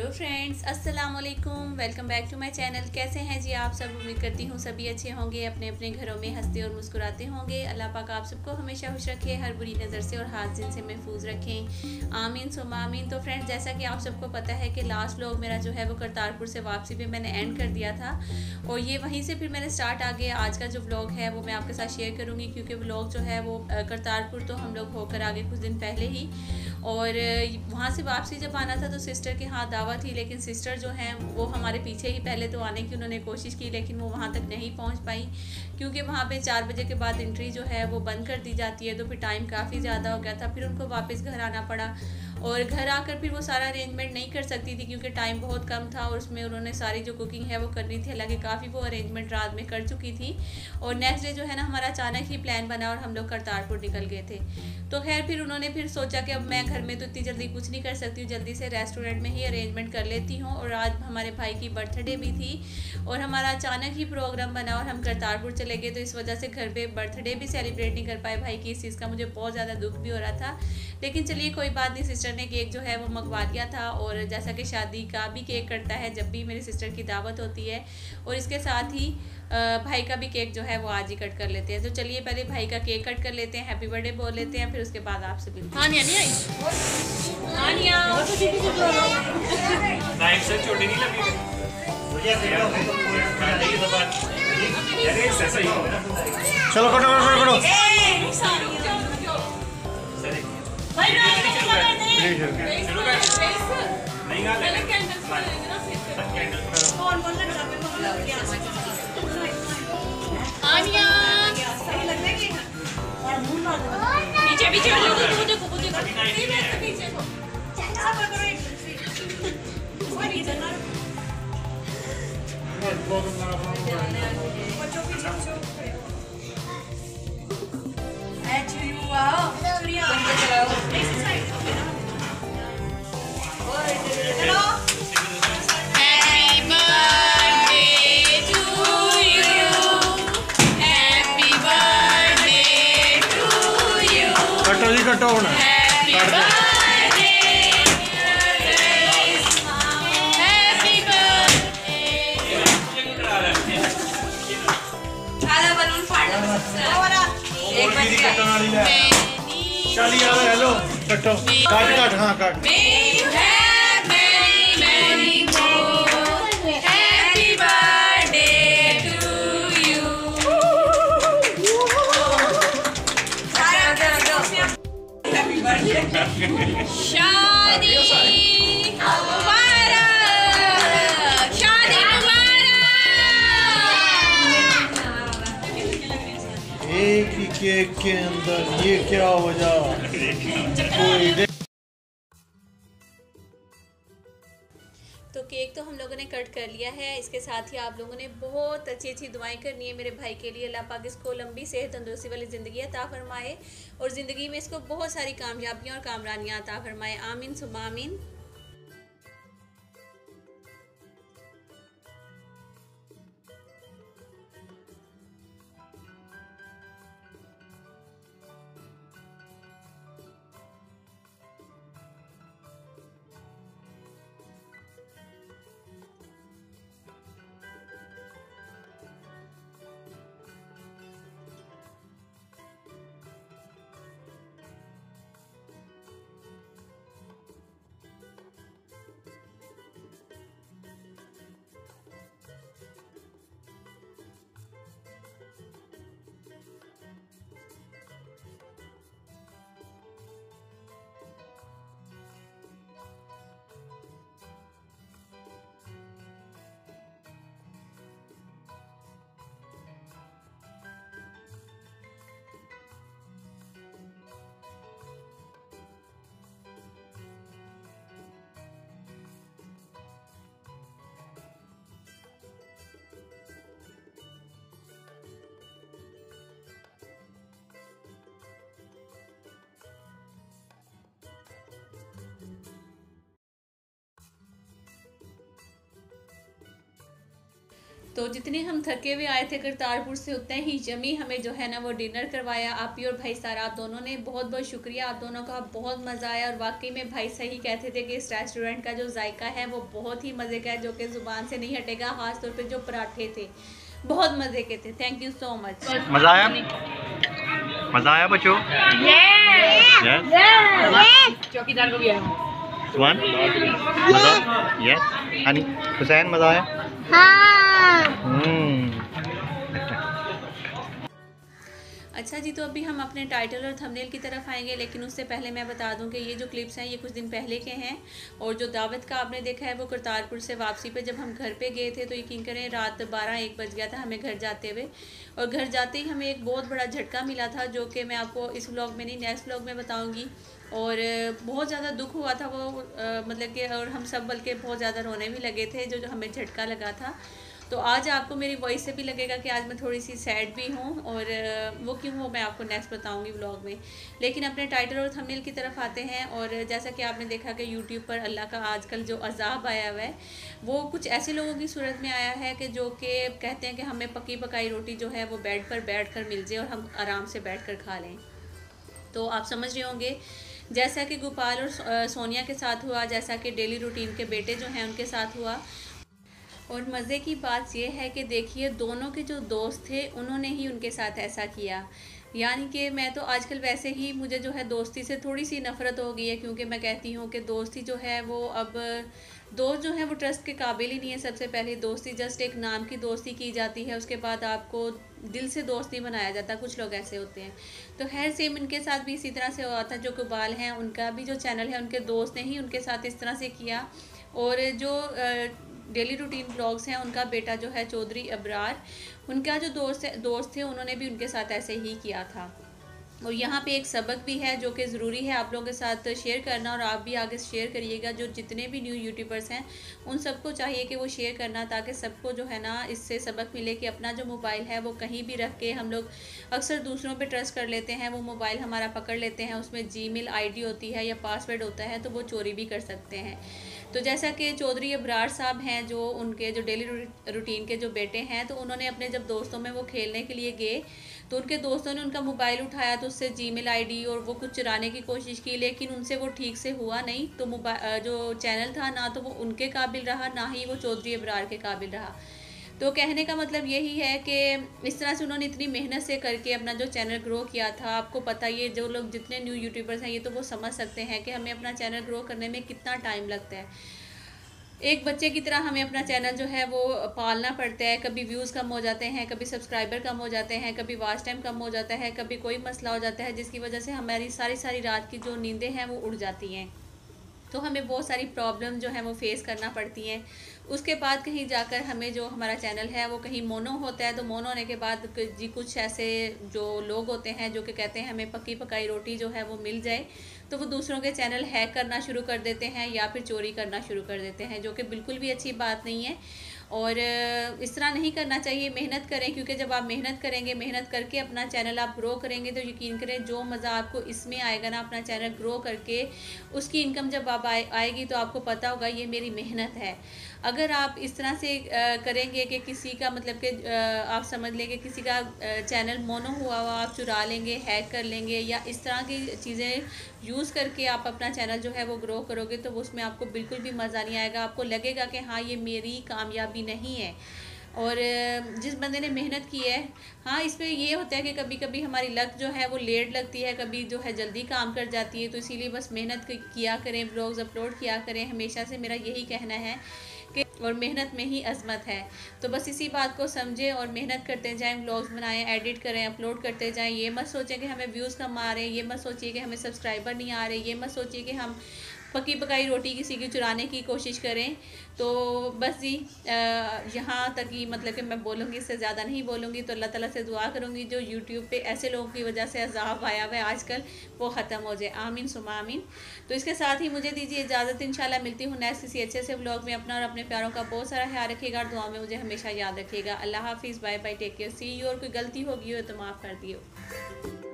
Hello friends, अस्सलाम वालेकुम। Welcome back to my channel. कैसे हैं जी आप सब? उम्मीद करती हूँ सभी अच्छे होंगे, अपने अपने घरों में हंसते और मुस्कुराते होंगे। अल्लाह पाक आप सबको हमेशा खुश रखे, हर बुरी नज़र से और हादसे से महफूज रखें। आमीन सुम्मा आमीन। तो फ्रेंड्स, जैसा कि आप सबको पता है कि लास्ट व्लॉग मेरा जो है वो करतारपुर से वापसी पे मैंने एंड कर दिया था और ये वहीं से फिर मैंने स्टार्ट आगे आज का जो व्लॉग है वो मैं आपके साथ शेयर करूँगी, क्योंकि व्लॉग जो है वो करतारपुर तो हम लोग होकर आगे कुछ दिन पहले ही, और वहाँ से वापसी जब आना था तो सिस्टर के हाथ दावा थी, लेकिन सिस्टर जो हैं वो हमारे पीछे ही पहले तो आने की उन्होंने कोशिश की, लेकिन वो वहाँ तक नहीं पहुँच पाई, क्योंकि वहाँ पे 4 बजे के बाद एंट्री जो है वो बंद कर दी जाती है। तो फिर टाइम काफ़ी ज़्यादा हो गया था, फिर उनको वापस घर आना पड़ा और घर आकर फिर वो सारा अरेंजमेंट नहीं कर सकती थी क्योंकि टाइम बहुत कम था और उसमें उन्होंने सारी जो कुकिंग है वो करनी थी। हालांकि काफ़ी वो अरेंजमेंट रात में कर चुकी थी और नेक्स्ट डे जो है ना हमारा अचानक ही प्लान बना और हम लोग करतारपुर निकल गए थे। तो खैर फिर उन्होंने फिर सोचा कि अब मैं घर में तो इतनी जल्दी कुछ नहीं कर सकती हूँ, जल्दी से रेस्टोरेंट में ही अरेंजमेंट कर लेती हूँ। और आज हमारे भाई की बर्थडे भी थी और हमारा अचानक ही प्रोग्राम बना और हम करतारपुर चले गए, तो इस वजह से घर पे बर्थडे भी सेलिब्रेट नहीं कर पाए भाई की। इस चीज़ का मुझे बहुत ज़्यादा दुख भी हो रहा था, लेकिन चलिए कोई बात नहीं। सिस्टर ने केक जो है वो मंगवा दिया था और जैसा कि शादी का भी केक करता है जब भी मेरी सिस्टर की दावत होती है, और इसके साथ ही भाई का भी केक जो है वो आज ही कट कर लेते हैं। तो चलिए पहले भाई का केक कट कर लेते हैं, हैप्पी बर्थडे बोल लेते हैं, फिर उसके बाद आपसे मिलते हैं। हानिया नहीं आई? हानिया नाइफ से छोटी नहीं लगी चलो कटो कटो कटो पीछे पीछे कटो जी कटो होना चलिए हेलो कटो काट काट हाँ काट शादी मुबारक, शादी मुबारक। एक ही केक के अंदर ये क्या वजह कोई तो केक तो हम लोगों ने कट कर लिया है। इसके साथ ही आप लोगों ने बहुत अच्छी अच्छी दुआएं करनी है मेरे भाई के लिए। अल्लाह पाक इसको लंबी सेहत तंदुरुस्ती वाली ज़िंदगी अता फरमाए और ज़िंदगी में इसको बहुत सारी कामयाबियाँ और कामरानियाँ अता फरमाए। आमीन सुम्मा आमीन। तो जितने हम थके हुए आए थे करतारपुर से, उतने ही यमी हमें जो है ना वो डिनर करवाया। आप ही और भाई सारा, आप दोनों ने बहुत बहुत शुक्रिया, आप दोनों का बहुत मज़ा आया। और वाकई में भाई सही कहते थे कि इस रेस्टोरेंट का जो जायका है वो बहुत ही मज़े का है, जो कि ज़ुबान से नहीं हटेगा। ख़ास तौर पे जो पराठे थे बहुत मज़े के थे। Thank you so much. मज़ा आया? मज़ा आया बच्चों? चौकीदार को भी आया। सुभान मज़ा? यस। हनी हुसैन मज़ा आया? अच्छा जी, तो अभी हम अपने टाइटल और थंबनेल की तरफ आएंगे, लेकिन उससे पहले मैं बता दूं कि ये जो क्लिप्स हैं ये कुछ दिन पहले के हैं। और जो दावत का आपने देखा है वो करतारपुर से वापसी पे जब हम घर पे गए थे, तो यकीन करें रात 12-1 बज गया था हमें घर जाते हुए। और घर जाते ही हमें एक बहुत बड़ा झटका मिला था, जो कि मैं आपको इस व्लॉग में नहीं नेक्स्ट व्लॉग में बताऊँगी। और बहुत ज़्यादा दुख हुआ था वो, मतलब कि, और हम सब बल्कि बहुत ज़्यादा रोने भी लगे थे जो हमें झटका लगा था। तो आज आपको मेरी वॉइस से भी लगेगा कि आज मैं थोड़ी सी सैड भी हूँ, और वो क्यों हो मैं आपको नेक्स्ट बताऊँगी व्लॉग में। लेकिन अपने टाइटल और थंबनेल की तरफ आते हैं। और जैसा कि आपने देखा कि यूट्यूब पर अल्लाह का आजकल जो अज़ाब आया हुआ है वो कुछ ऐसे लोगों की सूरत में आया है कि जो कि कहते हैं कि हमें पकी पकाई रोटी जो है वो बेड पर बैठ कर मिल जाए और हम आराम से बैठ कर खा लें। तो आप समझ रहे होंगे जैसा कि गोपाल और सोनिया के साथ हुआ, जैसा कि डेली रूटीन के बेटे जो हैं उनके साथ हुआ। और मज़े की बात यह है कि देखिए दोनों के जो दोस्त थे उन्होंने ही उनके साथ ऐसा किया। यानी कि मैं तो आजकल वैसे ही मुझे जो है दोस्ती से थोड़ी सी नफ़रत हो गई है, क्योंकि मैं कहती हूँ कि दोस्ती जो है वो अब दोस्त जो है वो ट्रस्ट के काबिल ही नहीं है। सबसे पहले दोस्ती जस्ट एक नाम की दोस्ती की जाती है, उसके बाद आपको दिल से दोस्त नहीं बनाया जाता। कुछ लोग ऐसे होते हैं। तो खैर सेम इनके साथ भी इसी तरह से हुआ था। जो गोपाल हैं उनका भी जो चैनल है उनके दोस्त ने ही उनके साथ इस तरह से किया। और जो डेली रूटीन ब्लॉग्स हैं उनका बेटा जो है चौधरी अबरार, उनका जो दोस्त थे उन्होंने भी उनके साथ ऐसे ही किया था। और यहाँ पे एक सबक भी है जो कि ज़रूरी है आप लोगों के साथ शेयर करना, और आप भी आगे शेयर करिएगा। जो जितने भी न्यू यूट्यूबर्स हैं उन सबको चाहिए कि वो शेयर करना, ताकि सबको जो है ना इससे सबक मिले कि अपना जो मोबाइल है वो कहीं भी रख के, हम लोग अक्सर दूसरों पे ट्रस्ट कर लेते हैं, वो मोबाइल हमारा पकड़ लेते हैं, उसमें जीमेल आईडी होती है या पासवर्ड होता है, तो वो चोरी भी कर सकते हैं। तो जैसा कि चौधरी अबरार साहब हैं, जो उनके जो डेली रूटीन के जो बेटे हैं, तो उन्होंने अपने जब दोस्तों में वो खेलने के लिए गए तो उनके दोस्तों ने उनका मोबाइल उठाया तो उससे जीमेल आईडी और वो कुछ चुराने की कोशिश की, लेकिन उनसे वो ठीक से हुआ नहीं। तो मोबाइल जो चैनल था ना तो वो उनके काबिल रहा, ना ही वो चौधरी अबरार के काबिल रहा। तो कहने का मतलब यही है कि इस तरह से उन्होंने इतनी मेहनत से करके अपना जो चैनल ग्रो किया था। आपको पता ये जो लोग जितने न्यू यूट्यूबर्स हैं ये तो वो समझ सकते हैं कि हमें अपना चैनल ग्रो करने में कितना टाइम लगता है। एक बच्चे की तरह हमें अपना चैनल जो है वो पालना पड़ता है। कभी व्यूज़ कम हो जाते हैं, कभी सब्सक्राइबर कम हो जाते हैं, कभी वॉच टाइम कम हो जाता है, कभी कोई मसला हो जाता है जिसकी वजह से हमारी सारी रात की जो नींदें हैं वो उड़ जाती हैं। तो हमें बहुत सारी प्रॉब्लम जो है वो फेस करना पड़ती हैं। उसके बाद कहीं जाकर हमें जो हमारा चैनल है वो कहीं मोनो होता है, तो मोनो होने के बाद जी कुछ ऐसे जो लोग होते हैं जो कि कहते हैं हमें पकी पकाई रोटी जो है वो मिल जाए, तो वो दूसरों के चैनल हैक करना शुरू कर देते हैं या फिर चोरी करना शुरू कर देते हैं, जो कि बिल्कुल भी अच्छी बात नहीं है। और इस तरह नहीं करना चाहिए। मेहनत करें, क्योंकि जब आप मेहनत करेंगे, मेहनत करके अपना चैनल आप ग्रो करेंगे, तो यकीन करें जो मज़ा आपको इसमें आएगा ना अपना चैनल ग्रो करके, उसकी इनकम जब आप आएगी तो आपको पता होगा ये मेरी मेहनत है। अगर आप इस तरह से करेंगे कि किसी का मतलब कि आप समझ लेंगे किसी का चैनल मोनो हुआ आप चुरा लेंगे, हैक कर लेंगे, या इस तरह की चीज़ें यूज़ करके आप अपना चैनल जो है वो ग्रो करोगे, तो उसमें आपको बिल्कुल भी मज़ा नहीं आएगा। आपको लगेगा कि हाँ ये मेरी कामयाबी नहीं है। और जिस बंदे ने मेहनत की है, हाँ इसमें ये होता है कि कभी कभी हमारी लक जो है वो लेट लगती है, कभी जो है जल्दी काम कर जाती है। तो इसीलिए बस मेहनत किया करें, ब्लॉग्स अपलोड किया करें, हमेशा से मेरा यही कहना है कि और मेहनत में ही अजमत है। तो बस इसी बात को समझें और मेहनत करते जाएं, ब्लॉग्स बनाएं, एडिट करें, अपलोड करते जाएं। ये मत सोचें कि हमें व्यूज़ कम आ रहे हैं, ये मत सोचिए कि हमें सब्सक्राइबर नहीं आ रहे, ये मत सोचिए कि हम पकी पकाई रोटी किसी की चुराने की कोशिश करें। तो बस जी यहाँ तक ही मतलब कि मैं बोलूँगी, इससे ज़्यादा नहीं बोलूँगी। तो अल्लाह ताला से दुआ करूँगी जो यूट्यूब पे ऐसे लोगों की वजह से अज़ाब आया हुआ है आजकल, वो ख़त्म हो जाए। आमीन सुमा आमीन। तो इसके साथ ही मुझे दीजिए इजाज़त। इंशाल्लाह मिलती हूँ नेक्स्ट किसी अच्छे से व्लॉग में। अपना और अपने प्यारों का बहुत सारा ख्याल रखिएगा और दुआ में मुझे हमेशा याद रखिएगा। अल्लाह हाफिज़, bye bye, take care, see you. और कोई गलती होगी हो तो माफ़ कर दियो।